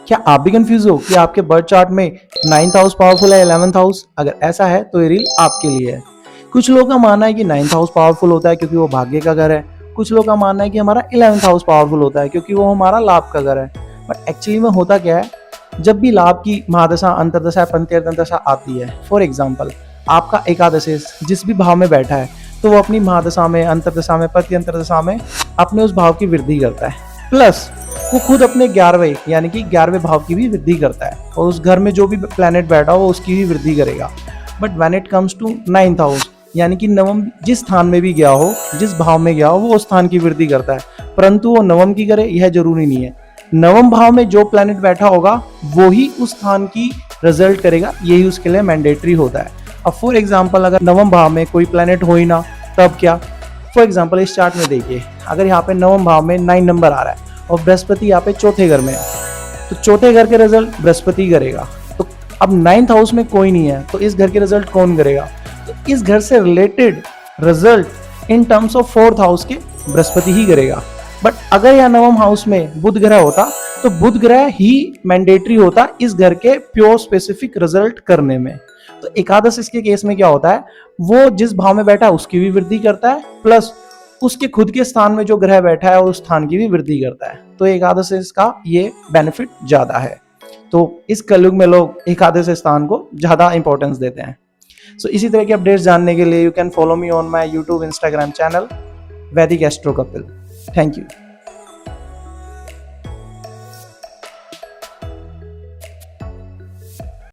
क्या आप भी कंफ्यूज हो कि आपके बर्थ चार्ट में 9th हाउस पावरफुल है 11th हाउस? अगर ऐसा है तो ये रील आपके लिए है। कुछ लोगों का मानना है कि 9th हाउस पावरफुल होता है क्योंकि वो भाग्य का घर है। कुछ लोगों का मानना है कि हमारा 11th हाउस पावरफुल होता है क्योंकि वो हमारा लाभ का घर है। बट एक्चुअली में होता क्या है, जब भी लाभ की महादशा, अंतरदशा, पंचदशा आती है, फॉर एग्जाम्पल आपका एकादश जिस भी भाव में बैठा है, तो वो अपनी महादशा में, अंतरदशा में, प्रति अंतरदशा में अपने उस भाव की वृद्धि करता है। प्लस वो खुद अपने 11वें यानी कि 11वें भाव की भी वृद्धि करता है और उस घर में जो भी प्लैनेट बैठा हो वो उसकी भी वृद्धि करेगा। But when it comes to 9th house यानी कि नवम, जिस स्थान में भी गया हो, जिस भाव में गया हो, वो उस स्थान की वृद्धि करता है, परंतु वो नवम की करे यह जरूरी नहीं है। नवम भाव में जो प्लैनेट बैठा होगा वो ही उस स्थान की रिजल्ट करेगा, यही उसके लिए मैंडेटरी होता है। अब फॉर एग्जाम्पल अगर नवम भाव में कोई प्लैनेट हो ही ना, तब क्या? फॉर एग्जाम्पल इस चार्ट में देखिए, अगर यहाँ पे नवम भाव में 9 नंबर आ रहा है और बृहस्पति यहाँ पे चौथे घर में है, तो चौथे घर के रिजल्ट बृहस्पति करेगा। तो अब 9th हाउस में कोई नहीं है तो इस घर के रिजल्ट कौन करेगा? तो इस घर से related result in terms of 4th house के बृहस्पति ही करेगा। बट अगर यहाँ नवम हाउस में बुध ग्रह होता तो बुध ग्रह ही मैंडेटरी होता इस घर के प्योर स्पेसिफिक रिजल्ट करने में। तो एकादश इसके केस में क्या होता है, वो जिस भाव में बैठा है उसकी भी वृद्धि करता है, प्लस उसके खुद के स्थान में जो ग्रह बैठा है उस स्थान की भी वृद्धि करता है। तो एकादश इसका ये बेनिफिट ज्यादा है। तो इस कलयुग में लोग एकादश स्थान को ज्यादा इंपॉर्टेंस देते हैं। सो इसी तरह के अपडेट्स जानने के लिए you can follow me on my YouTube Instagram channel Vedic Astro Kapil. Thank you.